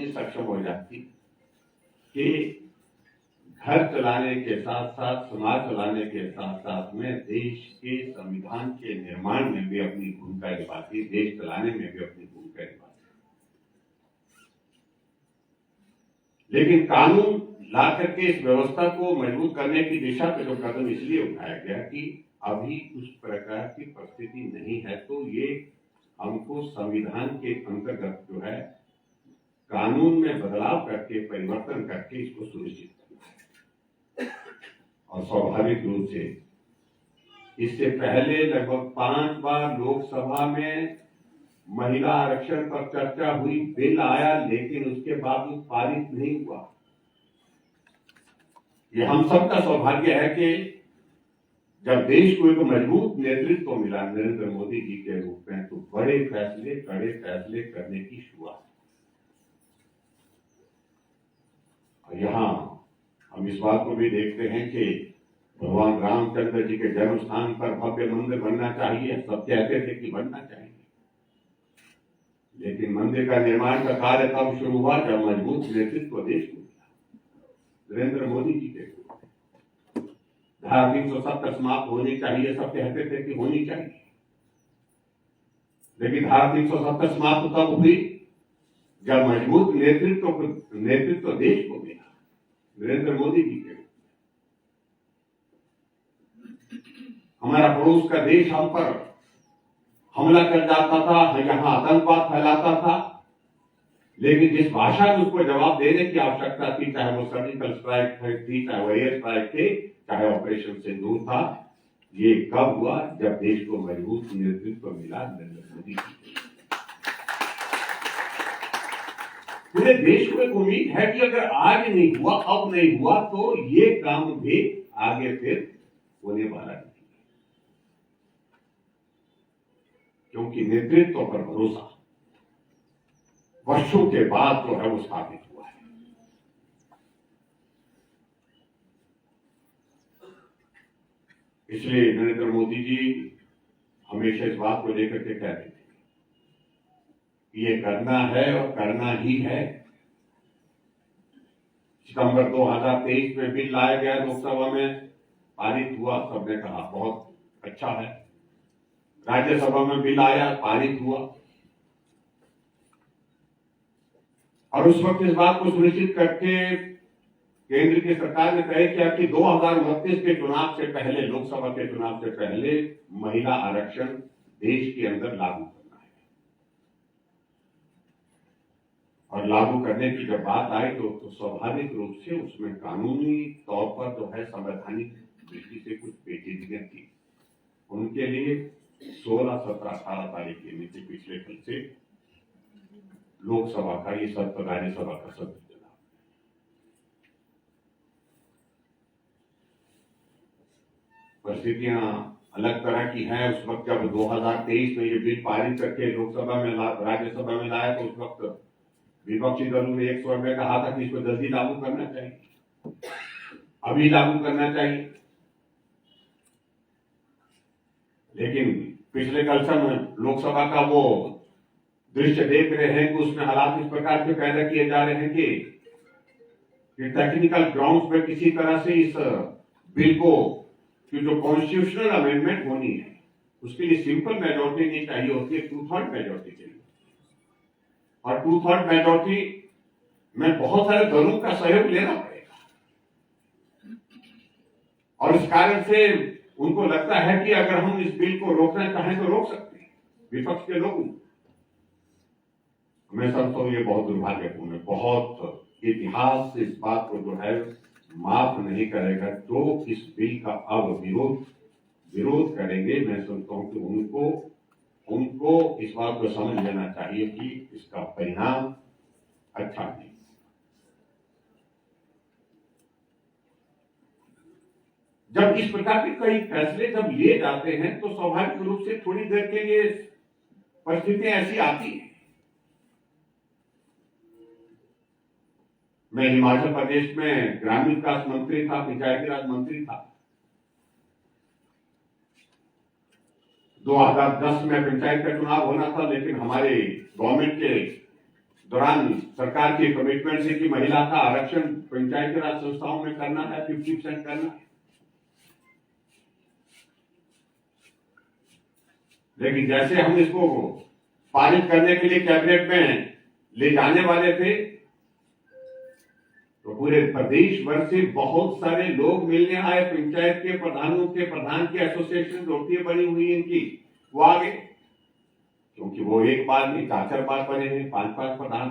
सक्षम हो जाती कि घर चलाने के साथ साथ, समाज चलाने के साथ साथ में देश के संविधान के निर्माण में भी अपनी भूमिका निभाती, देश चलाने में भी अपनी भूमिका निभाती। लेकिन कानून ला करके इस व्यवस्था को मजबूत करने की दिशा पे जो कदम इसलिए उठाया गया कि अभी उस प्रकार की परिस्थिति नहीं है, तो ये हमको संविधान के अंतर्गत जो है कानून में बदलाव करके, परिवर्तन करके इसको सुनिश्चित करना है। और स्वाभाविक रूप से इससे पहले लगभग 5 बार लोकसभा में महिला आरक्षण पर चर्चा हुई, बिल आया, लेकिन उसके बावजूद पारित नहीं हुआ। ये हम सबका सौभाग्य है कि जब देश को एक मजबूत नेतृत्व मिला नरेंद्र मोदी जी के रूप में, तो बड़े फैसले, कड़े फैसले करने की शुरुआत। और यहां हम इस बात को भी देखते हैं कि भगवान रामचंद्र जी के जन्म स्थान पर भव्य मंदिर बनना चाहिए, सब कहते थे कि बनना चाहिए, लेकिन मंदिर का निर्माण का कार्य तब शुरू हुआ जब मजबूत नेतृत्व देश को मिला नरेंद्र मोदी जी के। धारा 370 समाप्त होनी चाहिए, सब कहते थे कि होनी चाहिए, लेकिन धारा 370 समाप्त तब हुई जब मजबूत नेतृत्व देश को मिला नरेंद्र मोदी जी के। हमारा पड़ोस का देश हम पर हमला कर जाता था, यहां आतंकवाद फैलाता था, लेकिन जिस भाषा में उसको जवाब देने की आवश्यकता थी, चाहे वो सर्जिकल स्ट्राइक थी, चाहे वो एयर स्ट्राइक थी, चाहे ऑपरेशन सिंदूर था, ये कब हुआ? जब देश को मजबूत नेतृत्व मिला नरेंद्र मोदी जी। पूरे देश को एक उम्मीद है कि अगर आज नहीं हुआ, अब नहीं हुआ, तो ये काम भी आगे फिर होने वाला नहीं, क्योंकि नेतृत्व पर भरोसा वर्षों के बाद जो है वो स्थापित हुआ है। इसलिए नरेंद्र मोदी जी हमेशा इस बात को लेकर के कहते थे कि ये करना है और करना ही है। सितंबर 2023 में बिल लाया गया, लोकसभा में पारित हुआ, सबने कहा बहुत अच्छा है। राज्यसभा में बिल आया, पारित हुआ, और उस वक्त इस बात को सुनिश्चित करके केंद्र की सरकार ने तय किया कि 2029 के चुनाव से पहले, लोकसभा के चुनाव से पहले महिला आरक्षण देश के अंदर लागू करना है। और लागू करने की जब बात आई तो स्वाभाविक रूप से उसमें कानूनी तौर पर जो है, संवैधानिक दृष्टि से कुछ पेचीदगियां थी। उनके लिए 16, 17, 18 तारीख के नीचे पिछले कल से लोकसभा का ये सत्र, राज्यसभा का सत्र चला। परिस्थितियां अलग तरह की हैं। उस वक्त जब 2023 में ये बिल पारित करके लोकसभा में, राज्यसभा में लाया, तो उस वक्त विपक्षी दलों ने एक स्वर में कहा था कि इसको जल्दी लागू करना चाहिए, अभी लागू करना चाहिए। लेकिन पिछले कल से लोकसभा का वो दृश्य देख रहे हैं कि उसमें हालात इस प्रकार से पैदा किए जा रहे हैं कि टेक्निकल ग्राउंड्स पे किसी तरह से इस बिल को, कि जो कॉन्स्टिट्यूशनल अमेंडमेंट होनी है, उसके लिए सिंपल मेजोरिटी नहीं चाहिए होती है, 2/3 मेजोरिटी चाहिए। और 2/3 मेजोरिटी में बहुत सारे दलों का सहयोग लेना पड़ेगा, और इस कारण से उनको लगता है कि अगर हम इस बिल को रोकना चाहें तो रोक सकते हैं, विपक्ष के लोग। मैं समझता हूं ये बहुत दुर्भाग्यपूर्ण है। बहुत इतिहास इस बात को जो है माफ नहीं करेगा। जो इस बिल का अब विरोध करेंगे, मैं समझता हूं कि उनको इस बात को समझ लेना चाहिए कि इसका परिणाम अच्छा नहीं। जब इस प्रकार के कई फैसले जब लिए जाते हैं, तो स्वाभाविक रूप से थोड़ी देर के लिए परिस्थितियां ऐसी आती हैं। मैं हिमाचल प्रदेश में ग्रामीण विकास मंत्री था, पंचायती राज मंत्री था। 2010 में पंचायत का चुनाव होना था, लेकिन हमारे गवर्नमेंट के दौरान सरकार की कमिटमेंट है कि महिला का आरक्षण पंचायती राज संस्थाओं में करना है, 50% करना है। लेकिन जैसे हम इसको पारित करने के लिए कैबिनेट में ले जाने वाले थे, तो पूरे प्रदेश भर से बहुत सारे लोग मिलने आए। पंचायत के प्रधानों के प्रधान की एसोसिएशन होती है बनी हुई इनकी, वो आ गए, क्योंकि वो एक बार नहीं 4-4 बार बने हैं, 5-5 प्रधान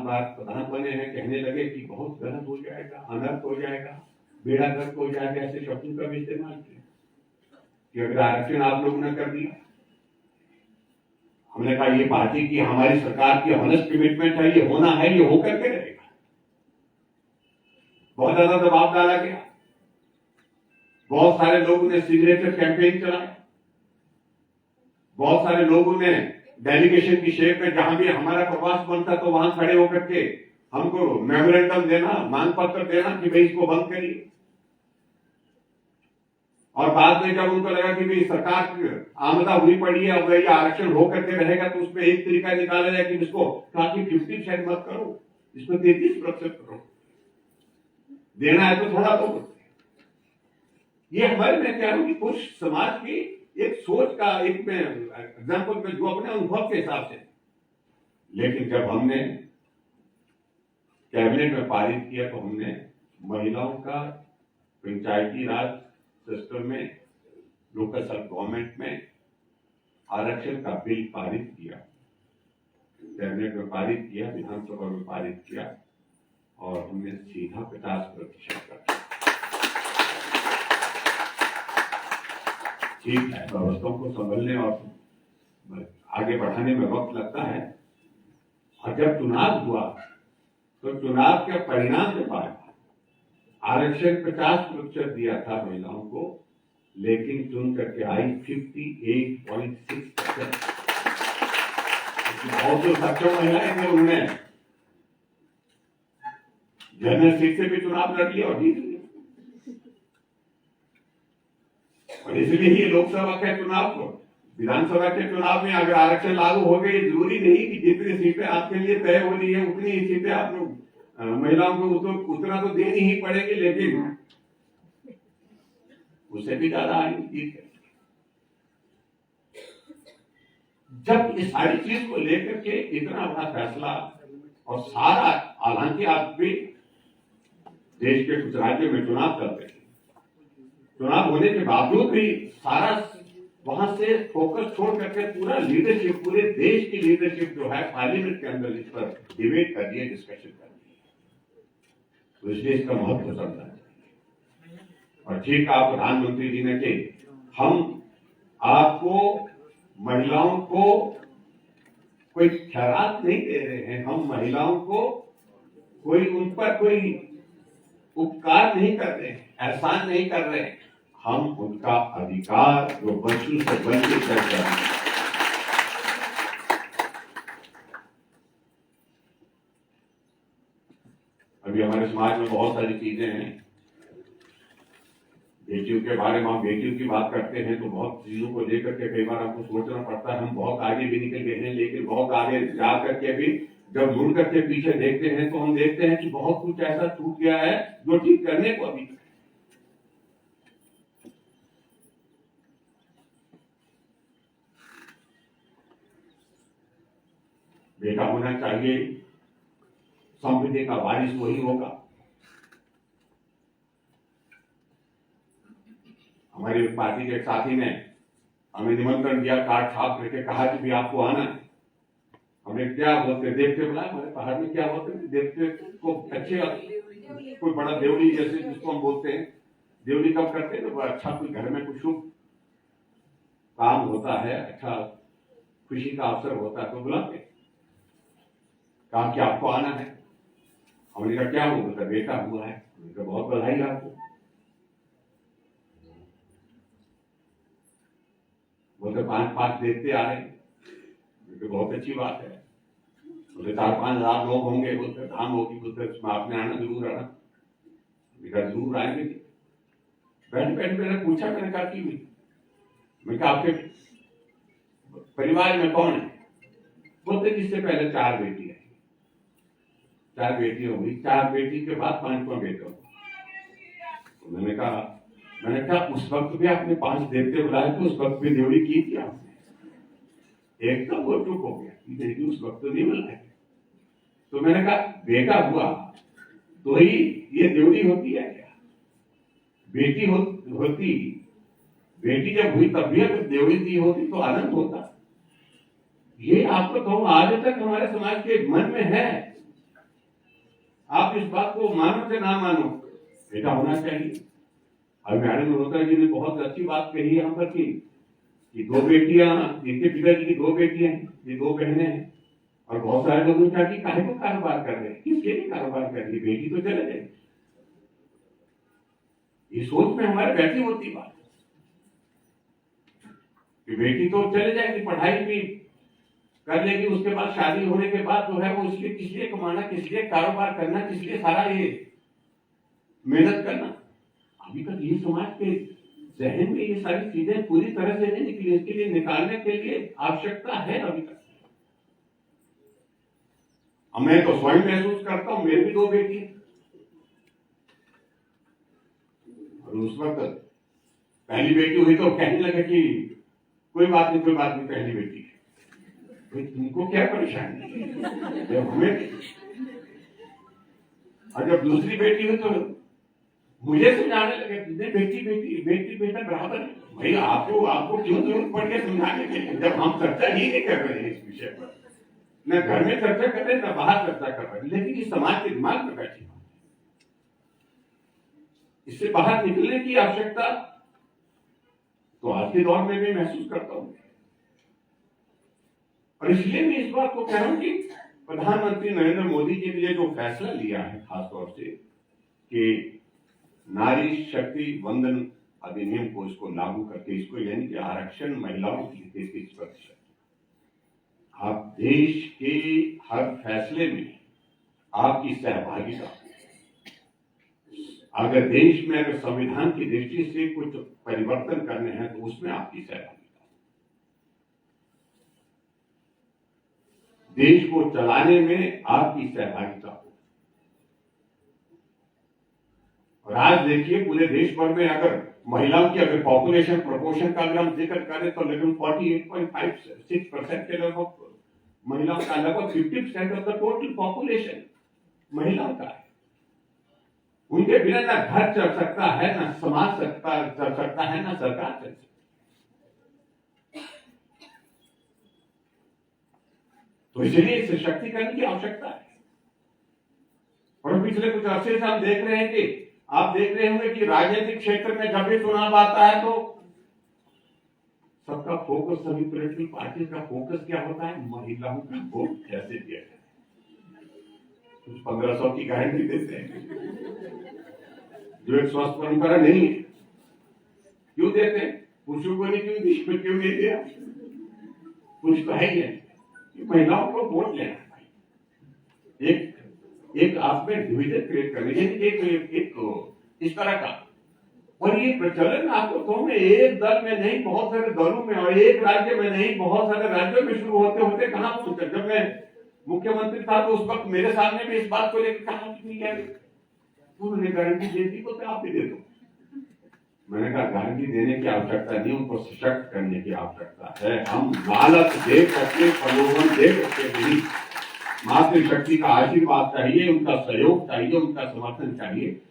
बने हैं। कहने लगे कि बहुत गलत हो जाएगा, अनर्थ हो जाएगा, बेड़ा गर्क हो जाएगा, ऐसे शब्दों का भी इस्तेमाल किया कि अगर आरक्षण आप लोग ने कर दिया। हमने कहा ये पार्टी की, हमारी सरकार की ऑनेस्ट कमिटमेंट है, ये होना है, ये होकर के रहेगा। बहुत ज्यादा दबाव डाला गया, बहुत सारे लोगों ने सिग्नेचर कैंपेन चलाया, बहुत सारे लोगों ने डेलीगेशन की शेप में जहां भी हमारा प्रवास बनता तो वहां खड़े होकर के हमको मेमोरेंडम देना, मांग पत्र देना कि भाई इसको बंद करिए। और बाद में जब उनको लगा कि भाई सरकार आमदा हुई पड़ी है, अब ये आरक्षण हो करके रहेगा, तो उसमें एक तरीका निकाला जाए कि इसको ताकि 50% मत करो, इसको 33% करो, देना है तो थोड़ा तो। ये हमारे, मैं कह रहा हूं कि कुछ समाज की एक सोच का एक में एग्जाम्पल में जो अपने अनुभव के हिसाब से। लेकिन जब हमने कैबिनेट में पारित किया तो हमने महिलाओं का पंचायती राज सिस्टम में, लोकल सेल्फ गवर्नमेंट में आरक्षण का बिल पारित किया, कैबिनेट में पारित किया, विधानसभा में पारित किया, और हमने सीधा 50% कर दिया। ठीक है, व्यवस्थाओं को संभलने और आगे बढ़ाने में वक्त लगता है। और जब चुनाव हुआ तो चुनाव के परिणाम के बाद आरक्षण 50% दिया था महिलाओं को, लेकिन चुन करके आई 58.6%। बहुत जो सक्षम महिलाएं थे उन्होंने जनरल सीट से भी चुनाव लड़ लिया और जीत लिया। और इसलिए ही लोकसभा के चुनाव को, विधानसभा के चुनाव में अगर आरक्षण लागू हो गई, जरूरी नहीं कि जितनी सीटें आपके लिए तय हो रही है उतनी ही सीटें आप लोग महिलाओं को उतना तो देनी ही पड़ेगी, लेकिन उससे भी ज्यादा आएंगे जीत। जब इस सारी चीज को लेकर के इतना बड़ा फैसला और सारा, हालांकि आप भी देश के कुछ राज्यों में चुनाव करते हैं, चुनाव होने के बावजूद भी सारा वहां से फोकस छोड़ करके पूरा लीडरशिप, पूरे देश की लीडरशिप जो है पार्लियामेंट के अंदर इस पर डिबेट कर रही है, डिस्कशन कर रही है, तो इसलिए इसका महत्व समझना चाहिए। और ठीक आप प्रधानमंत्री जी ने कही, हम आपको महिलाओं को कोई खैरात नहीं दे रहे हैं, हम महिलाओं को कोई उन पर कोई उपकार नहीं कर रहे हैं, एहसान नहीं कर रहे हैं, हम उनका अधिकार जो बच्चों से वंचित कर रहे हैं। अभी हमारे समाज में बहुत सारी चीजें हैं, बेटियों के बारे में, हम बेटियों की बात करते हैं तो बहुत चीजों को लेकर के कई बार हमको सोचना पड़ता है। हम बहुत आगे भी निकल गए हैं, लेकिन बहुत आगे जा करके भी जब मुड़ करके पीछे देखते हैं तो हम देखते हैं कि बहुत कुछ ऐसा टूट गया है जो ठीक करने को अभी। बेटा होना चाहिए, समृद्धि का वारिस वही होगा। हमारी पार्टी के साथी ने हमें निमंत्रण दिया, कार्ड छाप करके कहा कि भी आपको आना है। हमने क्या बोलते, देवते बुलाए, हमारे पहाड़ में क्या बोलते हैं, देवते को अच्छे, कोई बड़ा देवली जैसे जिसको हम बोलते हैं, देवली कब करते हैं तो अच्छा कोई घर में कुछ शुभ काम होता है, अच्छा खुशी का अवसर होता है तो बुलाते। कहा कि आपको आना है। हमने कहा क्या हुआ, बोलता बेटा हुआ है। तो बहुत बधाई आपको। बोलते 5-5 देखते आ रहे हैं, बहुत अच्छी बात है। बोले 4-5 हजार लोग होंगे, बोलते धाम होगी, बोलते उसमें आपने आना, जरूर आना। जरूर आएंगे। बैठ मैंने पूछा, मैंने कहा कि मैं कहा आपके परिवार में कौन है? बोलते जिससे पहले 4 बेटी है। 4 बेटियां हुई, 4 बेटी के बाद 5वां बेटा हुआ। तो मैंने कहा उस वक्त भी आपने 5 देवते बुलाए थे, उस वक्त भी ड्यूटी की थी आपने? एकदम वो चुप हो गया, नहीं उस वक्त तो नहीं बुलाए। तो मैंने कहा बेटा हुआ तो ही ये ड्यूटी होती है क्या? बेटी होती, बेटी जब हुई तब भी अगर ड्यूटी दी होती तो आनंद होता। ये आपको तो आज तक हमारे समाज के मन में है। आप इस बात को मानो से ना मानो, बेटा होना चाहिए। अब मैडम मल्होत्रा जी ने बहुत अच्छी बात कही यहाँ पर कि 2 बेटियां, जिनके पिताजी की 2 बेटियां हैं, ये 2 बहनें हैं, और बहुत सारे लोग उनका कि काहे को कारोबार कर रहे हैं, किसके लिए कारोबार कर रही है, बेटी तो चले जाए। ये सोच में हमारे बैठी होती बात कि बेटी तो चले जाएगी, पढ़ाई भी कर लेगी, उसके बाद शादी होने के बाद जो है वो इसलिए किस लिए कमाना, किस लिए कारोबार करना, किस लिए सारा ये मेहनत करना। अभी तक ये समाज के जहन में ये सारी चीजें पूरी तरह से नहीं निकली, इसके लिए निकालने के लिए आवश्यकता है अभी तक। मैं तो स्वयं महसूस करता हूं, मेरी भी 2 बेटी है, और उस वक्त पहली बेटी हुई तो कहने लगे कि कोई बात नहीं पहली बेटी है, तो तुमको क्या परेशानी है, जब हमें। और जब दूसरी बेटी हुई तो मुझे समझाने लगे, बेटी बेटा बराबर है। भाई आपको क्यों जरूरत पड़ गया समझाने के लिए, जब हम चर्चा ही नहीं कर रहे हैं इस विषय पर, न घर में चर्चा कर रहे हैं न बाहर चर्चा कर रहे हैं, लेकिन इस समाज के दिमाग में बैठी बात, इससे बाहर निकलने की आवश्यकता तो आज के दौर में भी महसूस करता हूं। और इसलिए मैं इस बात को कह रहा हूं कि प्रधानमंत्री नरेंद्र मोदी जी ने जो फैसला लिया है खासतौर से कि नारी शक्ति वंदन अधिनियम को इसको लागू करके, इसको यानी कि आरक्षण महिलाओं के लिए 33%, आप देश के हर फैसले में आपकी सहभागिता, अगर देश में अगर संविधान की दृष्टि से कुछ परिवर्तन करने हैं तो उसमें आपकी सहभागिता, देश को चलाने में आपकी सहभागिता हो। और आज देखिए पूरे देश भर में अगर महिलाओं की अगर पॉपुलेशन प्रोपोर्शन का अगर हम जिक्र करें तो लगभग 48.56% के लगभग महिलाओं का, लगभग 50% ऑफ द टोटल पॉपुलेशन महिलाओं का है। उनके बिना ना घर चल सकता है, ना समाज चल सकता है, ना सरकार चल सकती। तो इसलिए सशक्तिकरण की आवश्यकता है। और पिछले कुछ अर्से से हम देख रहे हैं कि आप देख रहे होंगे कि राजनीतिक क्षेत्र में जब भी चुनाव आता है तो सबका फोकस, सभी पॉलिटिकल पार्टी का फोकस क्या होता है, महिलाओं का वोट कैसे दिया जाए। कुछ 1500 की गारंटी देते हैं जो एक स्वस्थ परंपरा नहीं है। क्यों देते हैं? पुरुषों को नहीं क्यों नहीं दिया? कुछ तो है ही है कि महिलाओं को वोट लेना है, एक आप में डिवीजन क्रिएट करने, एक इस तरह का। और ये प्रचलन आपको तो में एक दल में नहीं बहुत सारे दलों में, और एक राज्य में नहीं बहुत सारे राज्यों में शुरू होते होते कहां पहुंचे। जब मैं मुख्यमंत्री था तो उस वक्त मेरे सामने भी इस बात को लेकर कहा कि उन्होंने गारंटी दे दी तो आप भी दे दो। मैंने कहा गारंटी देने की आवश्यकता नहीं, उनको सशक्त करने की आवश्यकता है। हम लालच दे करके, प्रलोभन दे करके नहीं, मातृशक्ति का आशीर्वाद चाहिए, उनका सहयोग चाहिए, उनका समर्थन चाहिए,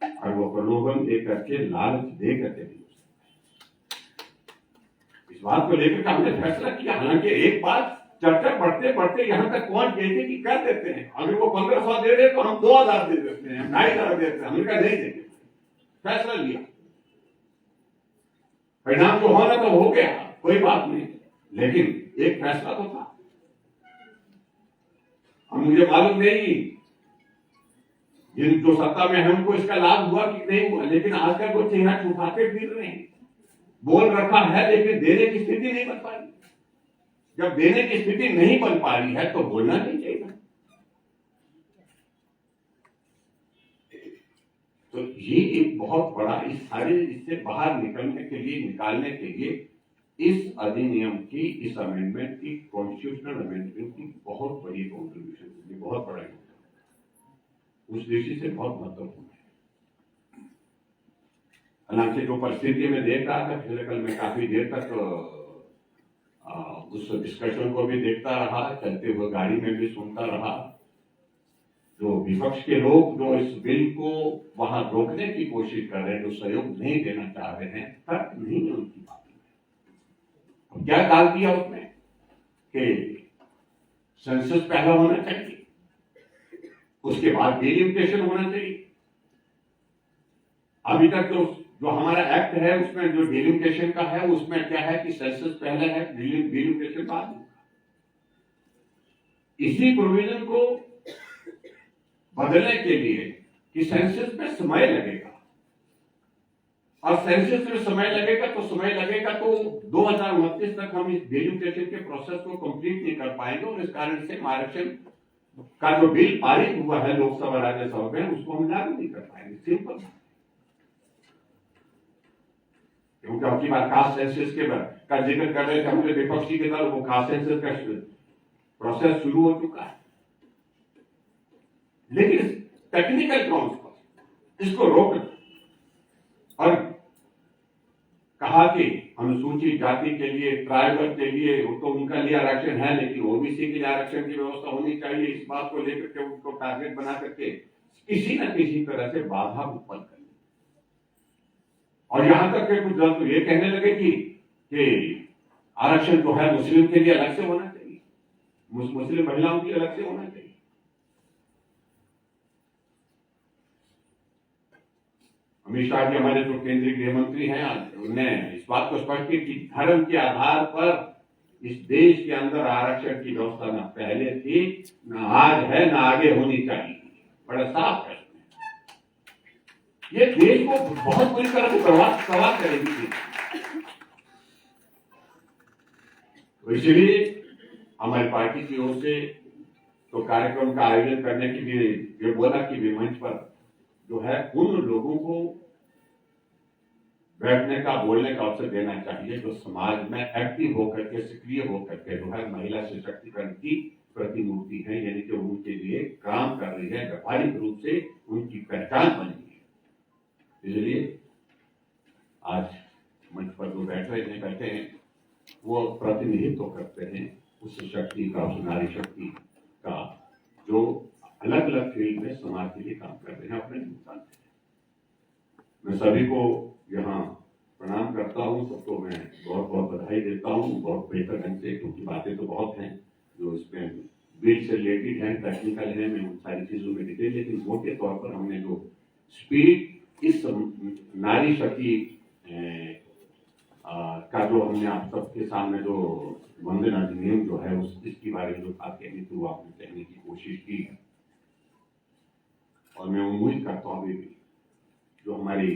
और वो प्रलोभन दे करके, लालच दे करके नहीं। इस बात को लेकर हमने फैसला किया। हालांकि एक बात चर्चा बढ़ते बढ़ते यहाँ तक पहुंच गई थी कि कर देते हैं, अगर वो 1500 दे रहे तो हम 2000 दे देते हैं, 2500 देते हैं। हमने कहा नहीं देंगे, फैसला लिया। परिणाम जो होना तो हो गया, कोई बात नहीं, लेकिन एक फैसला तो था। और मुझे मालूम नहीं जिन जो सत्ता में है उनको इसका लाभ हुआ कि नहीं हुआ, लेकिन आजकल वो चेहरा छुपाते फिर रहे हैं। बोल रखा है लेकिन देने की स्थिति नहीं बन पा रही। जब देने की स्थिति नहीं बन पा रही है तो बोलना नहीं चाहिए। तो ये एक बहुत बड़ा, इस सारे इससे बाहर निकलने के लिए, निकालने के लिए इस अधिनियम की, इस अमेंडमेंट की, कॉन्स्टिट्यूशनल अमेंडमेंट की बहुत बड़ी कॉन्ट्रीब्यूशन, बहुत बड़ा योगदान। उस दृष्टि से बहुत महत्वपूर्ण है। हालांकि जो परिस्थिति में देख रहा था पिछले कल में काफी देर तक उस डिस्कशन को भी देखता रहा, चलते हुए गाड़ी में भी सुनता रहा। जो विपक्ष के लोग जो इस बिल को वहां रोकने की कोशिश कर रहे हैं, जो सहयोग नहीं देना चाह रहे हैं, तर्क नहीं है उनकी बात में। क्या डाल दिया उसमें कि सेंसस पहला होना चाहिए, उसके बाद डिलिमिटेशन होना चाहिए। अभी तक जो हमारा एक्ट है उसमें जो डिलिमिटेशन का है उसमें क्या है कि सेंसस पहले है, डिलिमिटेशन बाद में। इसी प्रोविजन को बदलने के लिए कि सेंसस में समय लगेगा, और सेंसस में समय लगेगा तो 2029 तक हम इस डिलिमिटेशन के प्रोसेस को कंप्लीट नहीं कर पाएंगे, और इस कारण से आरक्षण का जो बिल पारित हुआ है लोकसभा राज्यसभा में उसको हम लागू नहीं कर पाएंगे। सिंपल। क्योंकि आपकी बात कास्ट सेंसस का जिक्र कर रहे थे हमने विपक्षी के दल, वो कास्ट सेंसस का प्रोसेस शुरू हो चुका है, लेकिन टेक्निकल ग्राउंड पर इसको रोकना और कहा कि अनुसूचित जाति के लिए, ट्राइबल के लिए तो उनका लिए आरक्षण है, लेकिन ओबीसी के लिए आरक्षण की व्यवस्था होनी चाहिए। इस बात को लेकर के उनको टारगेट बना करके किसी न किसी तरह से बाधा उत्पन्न करनी। और यहां तक के कुछ दल तो ये कहने लगे कि आरक्षण जो है मुस्लिम के लिए अलग से होना चाहिए, मुस्लिम महिलाओं के लिए अलग से होना चाहिए। अमित शाह जी हमारे जो केंद्रीय गृह मंत्री हैं, उन्होंने इस बात को स्पष्ट किया कि धर्म के आधार पर इस देश के अंदर आरक्षण की व्यवस्था न पहले थी, न आज है, न आगे होनी चाहिए। बड़ा साफ है। ये देश को बहुत बुरी तरह से प्रभावित करेगी। तो इसलिए हमारी पार्टी की ओर से तो कार्यक्रम का आयोजन करने के लिए ये बोला कि वे मंच पर जो है उन लोगों को बैठने का, बोलने का अवसर देना चाहिए जो समाज में एक्टिव होकर के, सक्रिय होकर के जो है महिला सशक्तिकरण की प्रतिमूर्ति है, यानी कि उनके लिए काम कर रही है, व्यावहारिक रूप से उनकी पहचान बनी है। इसलिए आज मंच पर जो बैठे हैं वो प्रतिनिधित्व करते हैं उस शक्ति का, उस नारी शक्ति का, जो अलग अलग फील्ड में समाज के लिए काम कर रहे हैं, अपने नुकसान। मैं सभी को यहाँ प्रणाम करता हूँ, सबको मैं बहुत बहुत बधाई देता हूँ, बहुत बेहतर ढंग से, क्योंकि बातें तो बहुत हैं जो इसमें बिल से रिलेटेड है, टेक्निकल है, मैं उन सारी चीजों में डिटेल, लेकिन मोटे तौर पर हमने जो स्पिरिट इस नारी शक्ति का जो हमने आप सबके सामने जो वंदन अधिनियम जो है इसके बारे में जो बात कहनी थी वो आपने कहने की कोशिश की है। और मैं उम्मीद करता हूँ अभी भी जो हमारी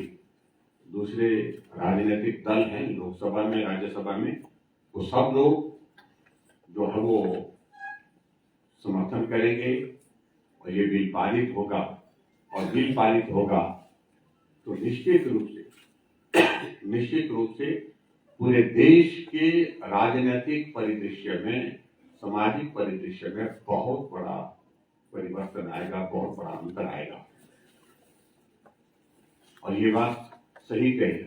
दूसरे राजनीतिक दल हैं लोकसभा में, राज्यसभा में, वो सब लोग जो है वो समर्थन करेंगे और ये बिल पारित होगा। और बिल पारित होगा तो निश्चित रूप से पूरे देश के राजनीतिक परिदृश्य में, सामाजिक परिदृश्य में बहुत बड़ा परिवर्तन आएगा, बहुत बड़ा अंतर आएगा। और ये बात सही कही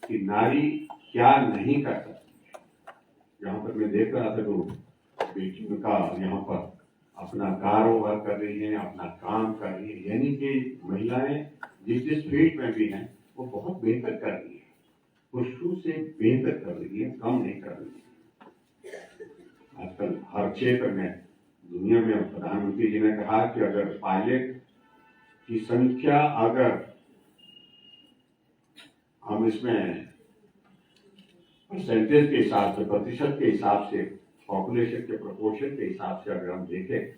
कि नारी क्या नहीं कर सकती है। यहाँ पर मैं देख रहा था तो बेटियों का यहाँ पर अपना कारोबार कर रही है, अपना काम कर रही है, यानी कि महिलाएं जिस फील्ड में भी हैं वो बहुत बेहतर कर रही है, पुरुषों से बेहतर कर रही है, कम नहीं कर रही है। आजकल हर क्षेत्र में दुनिया में प्रधानमंत्री जी ने कहा कि अगर पायलट की संख्या अगर हम इसमें परसेंटेज के हिसाब से, प्रतिशत के हिसाब से, पॉपुलेशन के प्रोपोर्शन के हिसाब से अगर हम देखें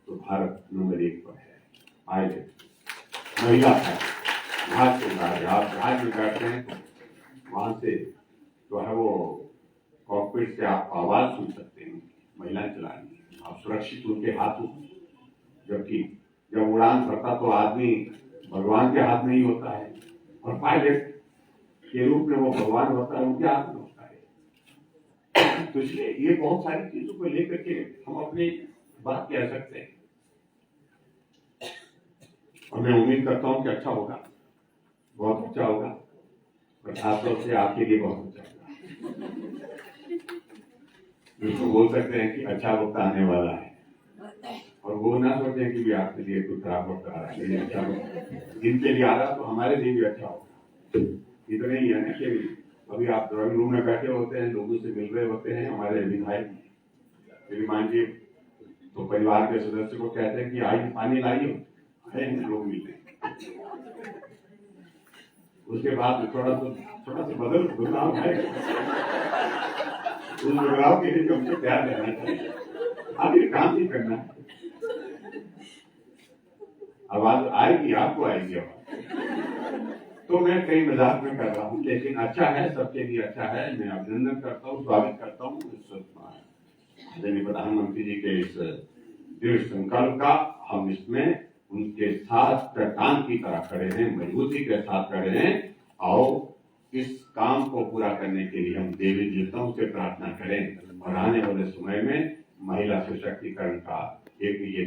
तो भारत नंबर 1 पर है। पायलट महिला है, जहाज से आप जहाज में बैठते हैं तो वहां से जो है वो कॉकपिट से आप आवाज सुन सकते हैं, महिलाएं चला रही है, आप सुरक्षित उनके हाथ में। जबकि जब उड़ान भरता तो आदमी भगवान के हाथ में ही होता है, और पायलट के रूप में वो भगवान होता है, उनके हाथ में होता है। तो इसलिए ये बहुत सारी चीजों को लेकर के हम अपनी बात कह सकते हैं। और मैं उम्मीद करता हूं कि अच्छा होगा, बहुत अच्छा होगा, और खासतौर से आपके लिए बहुत अच्छा होगा। उसको बोल सकते हैं कि अच्छा वक्त आने वाला है, और वो ना सोचें कि भी आपके लिए कुछ खराब वक्त आ रहा है, लेकिन अच्छा वक्त जिनके लिए आ रहा तो हमारे लिए भी अच्छा होगा। इतना ही है ना कि अभी आप ड्राइंग रूम में बैठे होते हैं, लोगों से मिल रहे होते हैं, हमारे विधायक श्रीमान जी तो परिवार के सदस्य को कहते हैं कि आई पानी लाइए, है लोग मिलते हैं। उसके बाद थोड़ा सा बदलाव है, उस बदलाव के लिए हमको प्यार देना चाहिए, आप ये काम नहीं करना है। आवाज आएगी, आपको आएगी आवाज। तो मैं कई मजाक में कर रहा हूँ, लेकिन अच्छा है, सबके लिए अच्छा है। मैं अभिनंदन करता हूँ, स्वागत करता हूँ आदरणीय प्रधानमंत्री जी के इस दृढ़ संकल्प का। हम इसमें उनके साथ चट्टान की तरह खड़े हैं, मजबूती के साथ खड़े हैं, और इस काम को पूरा करने के लिए हम देवी देवताओं से प्रार्थना करें, और आने वाले समय में महिला सशक्तिकरण का एक ये